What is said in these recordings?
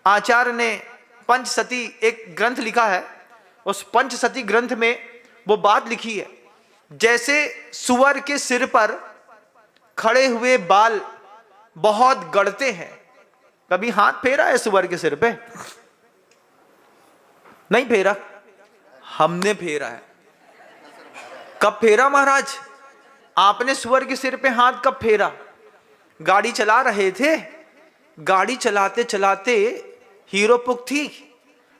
आचार्य ने पंचसती एक ग्रंथ लिखा है, उस पंचसती ग्रंथ में वो बात लिखी है, जैसे सुअर के सिर पर खड़े हुए बाल बहुत गड़ते हैं। कभी हाथ फेरा है सुअर के सिर पे? नहीं फेरा, हमने फेरा है। कब फेरा महाराज? आपने सुअर के सिर पे हाथ कब फेरा? गाड़ी चला रहे थे, गाड़ी चलाते चलाते हीरोपुक थी,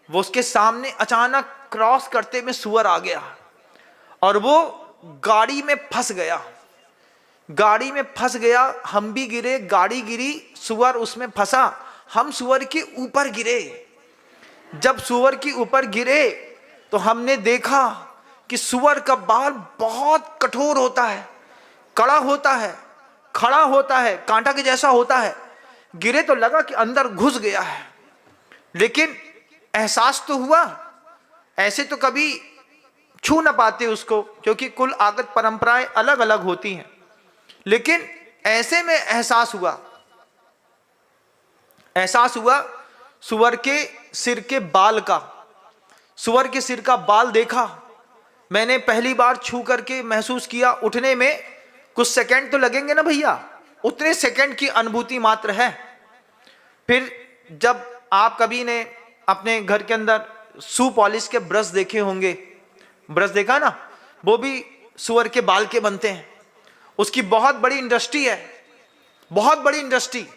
वो उसके सामने अचानक क्रॉस करते में सुअर आ गया और वो गाड़ी में फंस गया। गाड़ी में फंस गया, हम भी गिरे, गाड़ी गिरी, सुअर उसमें फंसा, हम सुअर के ऊपर गिरे। जब सुअर के ऊपर गिरे तो हमने देखा कि सुअर का बाल बहुत कठोर होता है, कड़ा होता है, खड़ा होता है, कांटा के जैसा होता है। गिरे तो लगा कि अंदर घुस गया है, लेकिन एहसास तो हुआ। ऐसे तो कभी छू ना पाते उसको, क्योंकि कुल आगत परंपराएं अलग अलग होती हैं, लेकिन ऐसे में एहसास हुआ सुअर के सिर के बाल का। सुअर के सिर का बाल देखा मैंने, पहली बार छू करके महसूस किया। उठने में कुछ सेकंड तो लगेंगे ना भैया, उतने सेकंड की अनुभूति मात्र है। फिर जब आप कभी ने अपने घर के अंदर शू पॉलिश के ब्रश देखे होंगे, ब्रश देखा ना, वो भी सुअर के बाल के बनते हैं। उसकी बहुत बड़ी इंडस्ट्री है, बहुत बड़ी इंडस्ट्री।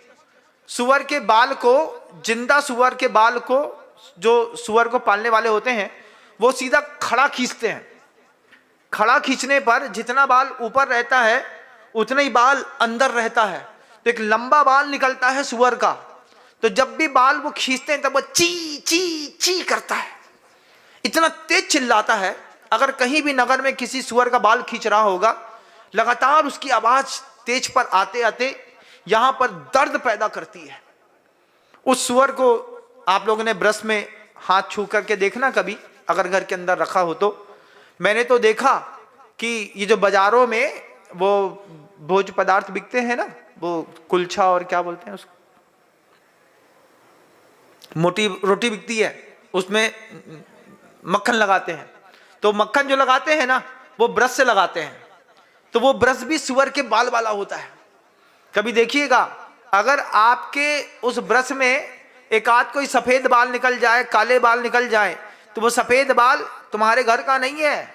सुअर के बाल को, जिंदा सुअर के बाल को जो सुअर को पालने वाले होते हैं वो सीधा खड़ा खींचते हैं। खड़ा खींचने पर जितना बाल ऊपर रहता है उतना ही बाल अंदर रहता है, तो एक लंबा बाल निकलता है सुअर का। तो जब भी बाल वो खींचते हैं तब वो ची ची ची करता है, इतना तेज चिल्लाता है। अगर कहीं भी नगर में किसी सुअर का बाल खींच रहा होगा, लगातार उसकी आवाज तेज पर आते आते यहां पर दर्द पैदा करती है। उस सुअर को आप लोगों ने ब्रश में हाथ छू करके देखना कभी, अगर घर के अंदर रखा हो तो। मैंने तो देखा कि ये जो बाजारों में वो भोज्य पदार्थ बिकते हैं ना, वो कुलछा और क्या बोलते हैं उसको, मोटी रोटी बिकती है, उसमें मक्खन लगाते हैं। तो मक्खन जो लगाते हैं ना वो ब्रश से लगाते हैं, तो वो ब्रश भी सुअर के बाल वाला होता है। कभी देखिएगा, अगर आपके उस ब्रश में एक आध कोई सफेद बाल निकल जाए, काले बाल निकल जाए, तो वो सफेद बाल तुम्हारे घर का नहीं है,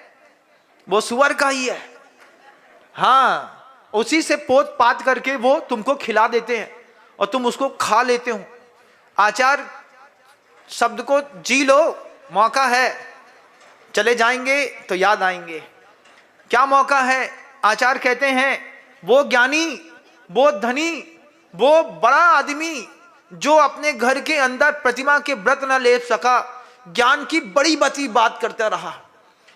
वो सुअर का ही है। हाँ, उसी से पोत पात करके वो तुमको खिला देते हैं और तुम उसको खा लेते हो। आचार शब्द को जी लो, मौका है, चले जाएंगे तो याद आएंगे। क्या मौका है? आचार्य कहते हैं वो ज्ञानी, वो धनी, वो बड़ा आदमी जो अपने घर के अंदर प्रतिमा के व्रत न ले सका, ज्ञान की बड़ी बड़ी बात करता रहा।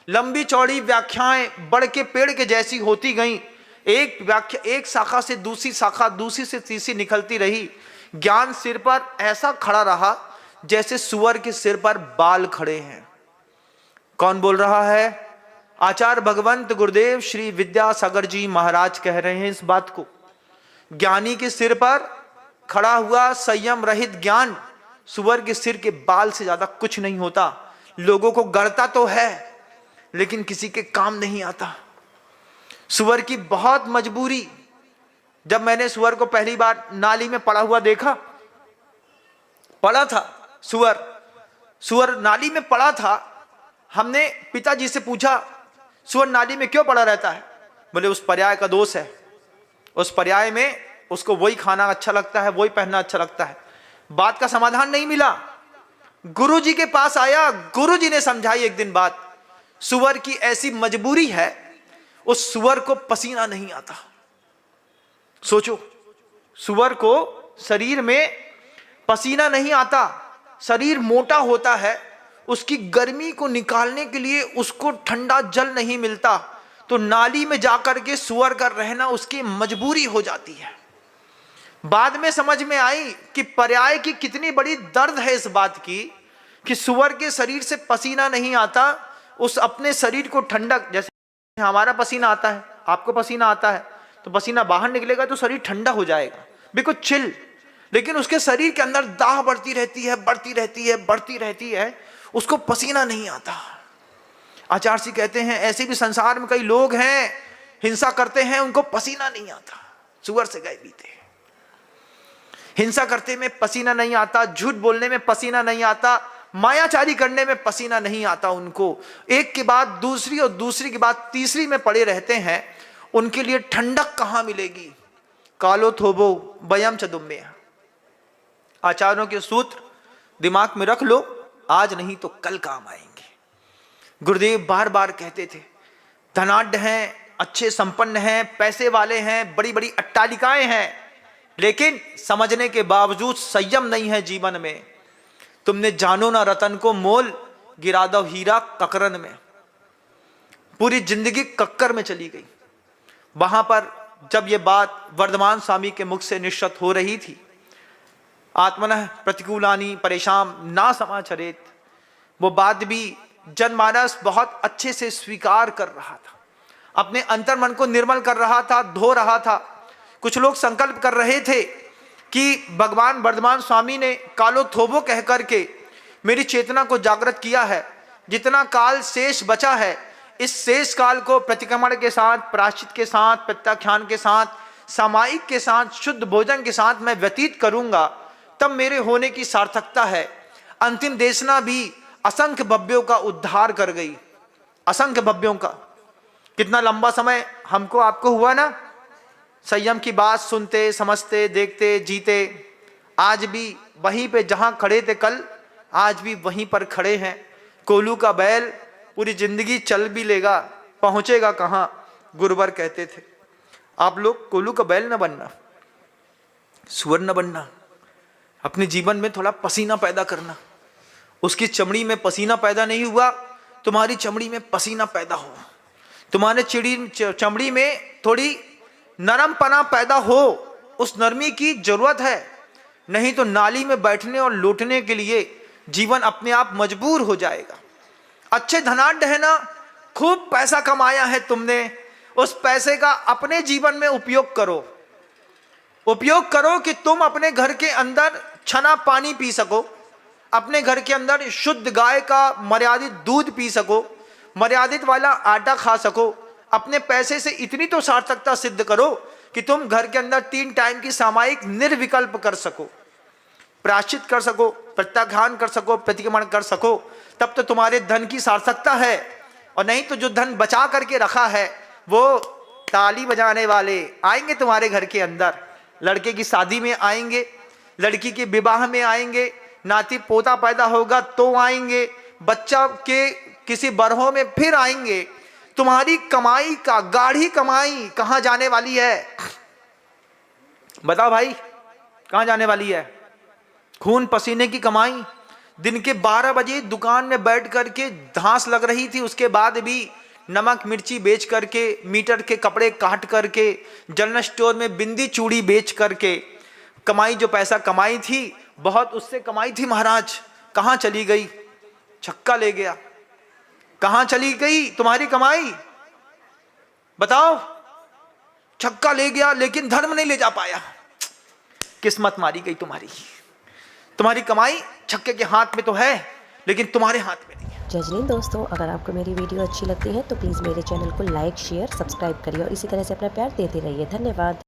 लंबी चौड़ी व्याख्याएं बड़ के पेड़ के जैसी होती गईं, एक व्याख्या एक शाखा से दूसरी शाखा, दूसरी से तीसरी निकलती रही। ज्ञान सिर पर ऐसा खड़ा रहा जैसे सुअर के सिर पर बाल खड़े हैं। कौन बोल रहा है? आचार्य भगवंत गुरुदेव श्री विद्यासागर जी महाराज कह रहे हैं इस बात को। ज्ञानी के सिर पर खड़ा हुआ संयम रहित ज्ञान सुअर के सिर के बाल से ज्यादा कुछ नहीं होता। लोगों को गढ़ता तो है लेकिन किसी के काम नहीं आता। सुअर की बहुत मजबूरी। जब मैंने सुअर को पहली बार नाली में पड़ा हुआ देखा, पड़ा था सुअर नाली में पड़ा था। हमने पिताजी से पूछा सुअर नाली में क्यों पड़ा रहता है? बोले उस पर्याय का दोष है, उस पर्याय में उसको वही खाना अच्छा लगता है, वही पहनना अच्छा लगता है। बात का समाधान नहीं मिला। गुरुजी के पास आया, गुरुजी ने समझाई एक दिन बात, सुअर की ऐसी मजबूरी है, उस सुअर को पसीना नहीं आता। सोचो, सुअर को शरीर में पसीना नहीं आता, शरीर मोटा होता है, उसकी गर्मी को निकालने के लिए उसको ठंडा जल नहीं मिलता, तो नाली में जाकर के सुअर का रहना उसकी मजबूरी हो जाती है। बाद में समझ में आई कि पर्याय की कितनी बड़ी दर्द है इस बात की कि सुअर के शरीर से पसीना नहीं आता, उस अपने शरीर को ठंडक, जैसे हमारा पसीना आता है, आपको पसीना आता है, तो पसीना बाहर निकलेगा तो शरीर ठंडा हो जाएगा, बिल्कुल चिल। लेकिन उसके शरीर के अंदर दाह बढ़ती रहती है, बढ़ती रहती है, बढ़ती रहती है, उसको पसीना नहीं आता। आचार्य जी कहते हैं ऐसे भी संसार में कई लोग हैं, हिंसा करते हैं, उनको पसीना नहीं आता, सुअर से गाय बीते। हिंसा करते में पसीना नहीं आता, झूठ बोलने में पसीना नहीं आता, मायाचारी करने में पसीना नहीं आता उनको। एक के बाद दूसरी और दूसरी के बाद तीसरी में पड़े रहते हैं। उनके लिए ठंडक कहां मिलेगी? कालो थोबो बयम चदुम्बे। आचार्यों के सूत्र दिमाग में रख लो, आज नहीं तो कल काम आएंगे। गुरुदेव बार बार कहते थे, धनाढ्य हैं, अच्छे संपन्न हैं, पैसे वाले हैं, बड़ी बड़ी अट्टालिकाएं हैं, लेकिन समझने के बावजूद संयम नहीं है जीवन में। तुमने जानो ना रतन को मोल, गिरा दो हीरा ककरन में। पूरी जिंदगी कक्कर में चली गई। वहां पर जब ये बात वर्धमान स्वामी के मुख से निश्चित हो रही थी, आत्मनः प्रतिकूलानी परेशान ना समाचरेत, वो बात भी जनमानस बहुत अच्छे से स्वीकार कर रहा था, अपने अंतर्मन को निर्मल कर रहा था, धो रहा था। कुछ लोग संकल्प कर रहे थे कि भगवान वर्धमान स्वामी ने कालो थोबो कह करके मेरी चेतना को जागृत किया है। जितना काल शेष बचा है, इस शेष काल को प्रतिक्रमण के साथ, प्रायश्चित के साथ, प्रत्याख्यान के साथ, सामायिक के साथ, शुद्ध भोजन के साथ मैं व्यतीत करूंगा, तब मेरे होने की सार्थकता है। अंतिम देशना भी असंख्य भव्यों का उद्धार कर गई, असंख्य भव्यों का। कितना लंबा समय हमको आपको हुआ ना संयम की बात सुनते, समझते, देखते, जीते। आज भी वहीं पे जहां खड़े थे कल, आज भी वहीं पर खड़े हैं। कोल्हू का बैल पूरी जिंदगी चल भी लेगा, पहुंचेगा कहां? गुरुवर कहते थे आप लोग कोल्हू का बैल न बनना, सुअर न बनना, अपने जीवन में थोड़ा पसीना पैदा करना। उसकी चमड़ी में पसीना पैदा नहीं हुआ, तुम्हारी चमड़ी में पसीना पैदा हो, तुम्हारे चमड़ी में थोड़ी नरमपना पैदा हो। उस नरमी की जरूरत है, नहीं तो नाली में बैठने और लौटने के लिए जीवन अपने आप मजबूर हो जाएगा। अच्छे धनाढ्य है ना, खूब पैसा कमाया है तुमने, उस पैसे का अपने जीवन में उपयोग करो। उपयोग करो कि तुम अपने घर के अंदर छना पानी पी सको, अपने घर के अंदर शुद्ध गाय का मर्यादित दूध पी सको, मर्यादित वाला आटा खा सको। अपने पैसे से इतनी तो सार्थकता सिद्ध करो कि तुम घर के अंदर 3 टाइम की सामायिक निर्विकल्प कर सको, प्रायश्चित कर सको, प्रत्याख्यान कर सको, प्रतिक्रमण कर सको, तब तो तुम्हारे धन की सार्थकता है। और नहीं तो जो धन बचा करके रखा है, वो ताली बजाने वाले आएंगे तुम्हारे घर के अंदर, लड़के की शादी में आएंगे, लड़की के विवाह में आएंगे, नाती पोता पैदा होगा तो आएंगे, बच्चा के किसी बरहों में फिर आएंगे। तुम्हारी कमाई का गाढ़ी कमाई कहां जाने वाली है? बताओ भाई, कहां जाने वाली है? खून पसीने की कमाई। दिन के 12 बजे दुकान में बैठ करके धांस लग रही थी, उसके बाद भी नमक मिर्ची बेच करके, मीटर के कपड़े काट करके, जनरल स्टोर में बिंदी चूड़ी बेच करके कमाई, जो पैसा कमाई थी बहुत, उससे कमाई थी महाराज, कहां चली गई? छक्का ले गया। कहां चली गई तुम्हारी कमाई? बताओ। छक्का ले गया लेकिन धर्म नहीं ले जा पाया। किस्मत मारी गई तुम्हारी। तुम्हारी कमाई छक्के के हाथ में तो है, लेकिन तुम्हारे हाथ में नहीं। जजनीन दोस्तों, अगर आपको मेरी वीडियो अच्छी लगती है तो प्लीज़ मेरे चैनल को लाइक, शेयर, सब्सक्राइब करिए और इसी तरह से अपना प्यार देते रहिए। धन्यवाद।